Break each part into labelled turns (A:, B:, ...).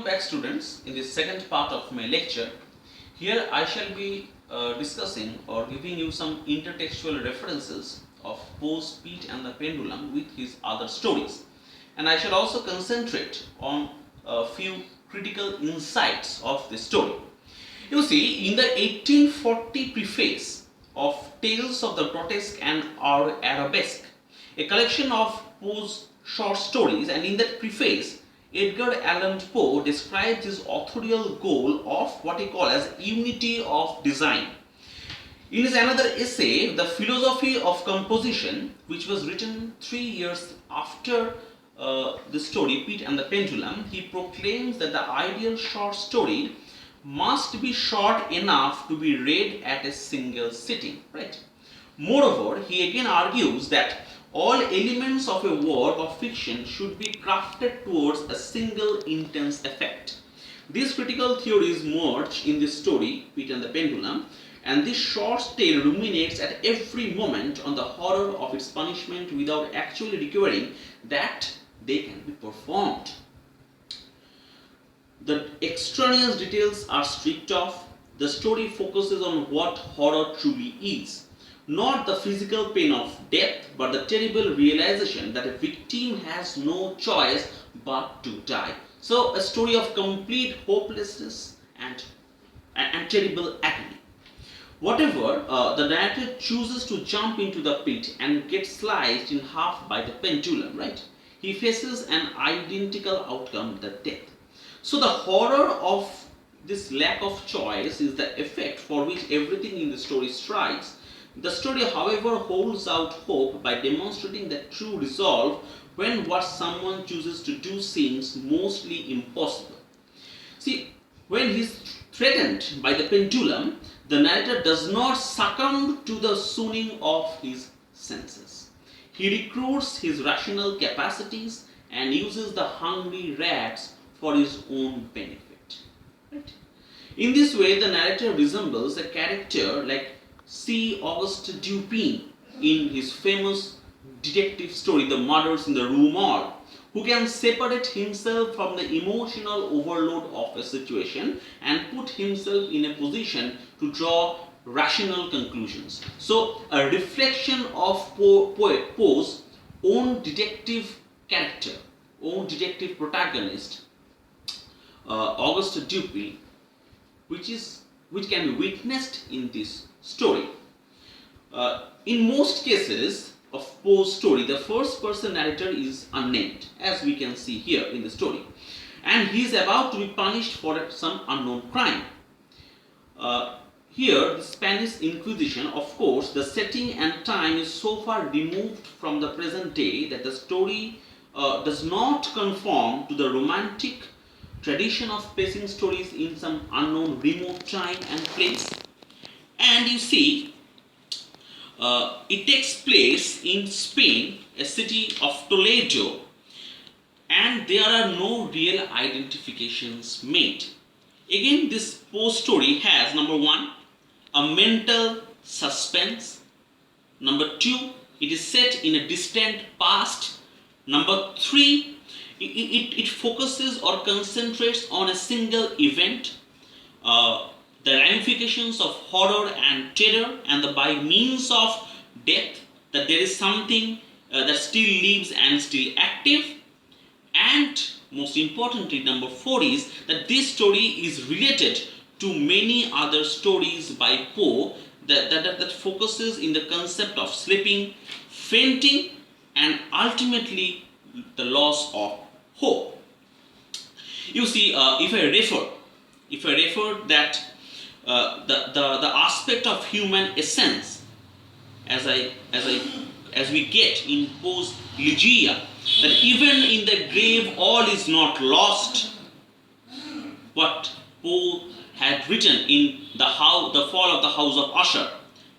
A: Welcome back, students, in this second part of my lecture. Here I shall be discussing or giving you some intertextual references of Poe's Pete and the Pendulum with his other stories, and I shall also concentrate on a few critical insights of this story. You see, in the 1840 preface of Tales of the Grotesque and Arabesque, a collection of Poe's short stories, and in that preface Edgar Allan Poe describes his authorial goal of what he calls as unity of design. In his another essay, The Philosophy of Composition, which was written 3 years after the story Pete and the Pendulum, he proclaims that the ideal short story must be short enough to be read at a single sitting. Right? Moreover, he again argues that all elements of a work of fiction should be crafted towards a single intense effect. These critical theories merge in this story, Pete and the Pendulum, and this short tale ruminates at every moment on the horror of its punishment without actually requiring that they can be performed. The extraneous details are stripped off. The story focuses on what horror truly is. Not the physical pain of death, but the terrible realization that a victim has no choice but to die. So, a story of complete hopelessness and terrible agony. Whatever, the narrator chooses to jump into the pit and get sliced in half by the pendulum, right? He faces an identical outcome, the death. So, the horror of this lack of choice is the effect for which everything in the story strives. The story, however, holds out hope by demonstrating that true resolve when what someone chooses to do seems mostly impossible. See, when he is threatened by the pendulum, the narrator does not succumb to the soothing of his senses. He recruits his rational capacities and uses the hungry rats for his own benefit. Right? In this way, the narrator resembles a character like C. Auguste Dupin in his famous detective story, The Murders in the Rue Morgue, who can separate himself from the emotional overload of a situation and put himself in a position to draw rational conclusions. So, a reflection of Poe's own detective character, own detective protagonist, Auguste Dupin, which can be witnessed in this story. In most cases of Poe's story, the first person narrator is unnamed, as we can see here in the story, and he is about to be punished for some unknown crime. Here, the Spanish Inquisition, of course, the setting and time is so far removed from the present day that the story does not conform to the romantic tradition of placing stories in some unknown remote time and place. And you see, it takes place in Spain, a city of Toledo, and there are no real identifications made. Again, this Poe story has, number one, a mental suspense. Number two, it is set in a distant past. Number three, it focuses or concentrates on a single event, the ramifications of horror and terror, and by means of death, that there is something that still lives and still active. And most importantly, number four is that this story is related to many other stories by Poe that focuses in the concept of sleeping, fainting, and ultimately the loss of hope. You see, if I refer that the aspect of human essence, as we get in Poe's Ligeia, that even in the grave all is not lost. What Poe had written in the Fall of the House of Usher,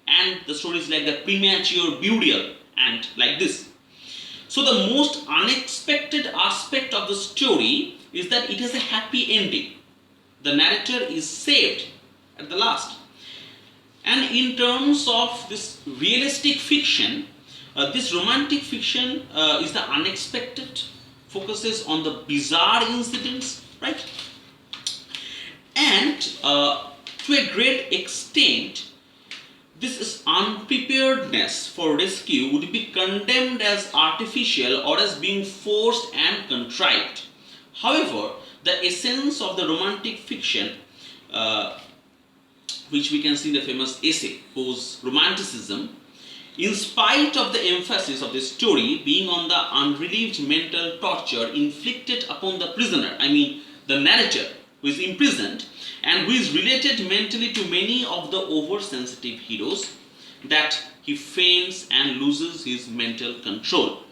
A: and the stories like the Premature Burial and like this. So the most unexpected aspect of the story is that it has a happy ending. The narrator is saved at the last. And in terms of this realistic fiction, this romantic fiction is the unexpected, focuses on the bizarre incidents, right? the extent this unpreparedness for rescue would be condemned as artificial or as being forced and contrived. However, the essence of the romantic fiction, which we can see in the famous essay, Post-Romanticism, in spite of the emphasis of the story being on the unrelieved mental torture inflicted upon the prisoner, I mean the narrator who is imprisoned and who is related mentally to many of the oversensitive heroes, that he faints and loses his mental control.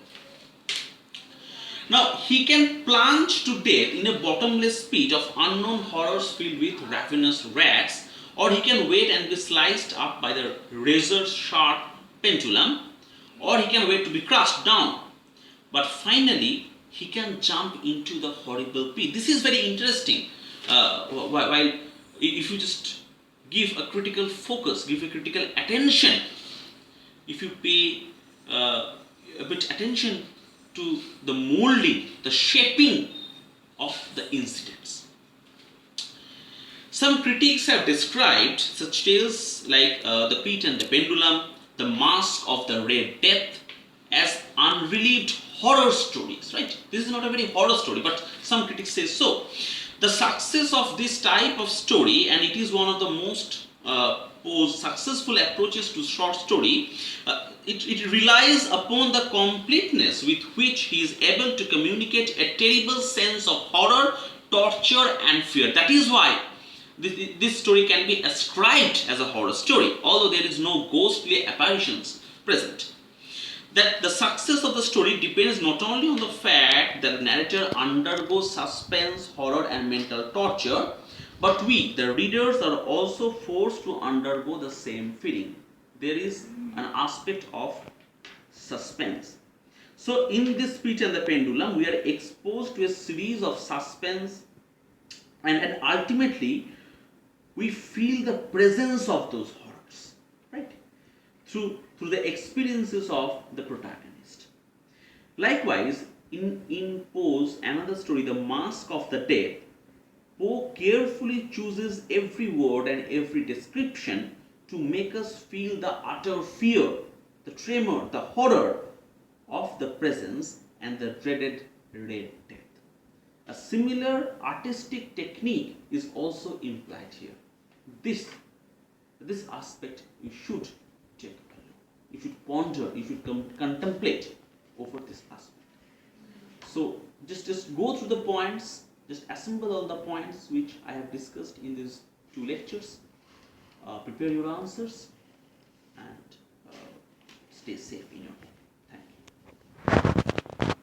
A: Now, he can plunge to death in a bottomless pit of unknown horrors filled with ravenous rats, or he can wait and be sliced up by the razor-sharp pendulum, or he can wait to be crushed down. But finally, he can jump into the horrible pit. This is very interesting. While if you just give a critical focus, give a critical attention, if you pay a bit attention to the molding, the shaping of the incidents. Some critics have described such tales like The Pit and the Pendulum, The Mask of the Red Death as unrelieved horror stories, right? This is not a very horror story, but some critics say so. The success of this type of story, and it is one of the most successful approaches to short story, it relies upon the completeness with which he is able to communicate a terrible sense of horror, torture and fear. That is why this story can be ascribed as a horror story, although there is no ghostly apparitions present. That the success of the story depends not only on the fact that the narrator undergoes suspense, horror and mental torture, but we, the readers, are also forced to undergo the same feeling. There is an aspect of suspense. So in this Pit and the Pendulum, we are exposed to a series of suspense, and ultimately we feel the presence of those horrors, right? Through the experiences of the protagonist. Likewise, in Poe's another story, The Mask of the Dead, Poe carefully chooses every word and every description to make us feel the utter fear, the tremor, the horror of the presence and the dreaded Red Death. A similar artistic technique is also implied here. This aspect you should take a look. You should ponder, you should contemplate over this aspect. So just go through the points, just assemble all the points which I have discussed in these two lectures. Prepare your answers and stay safe in your home.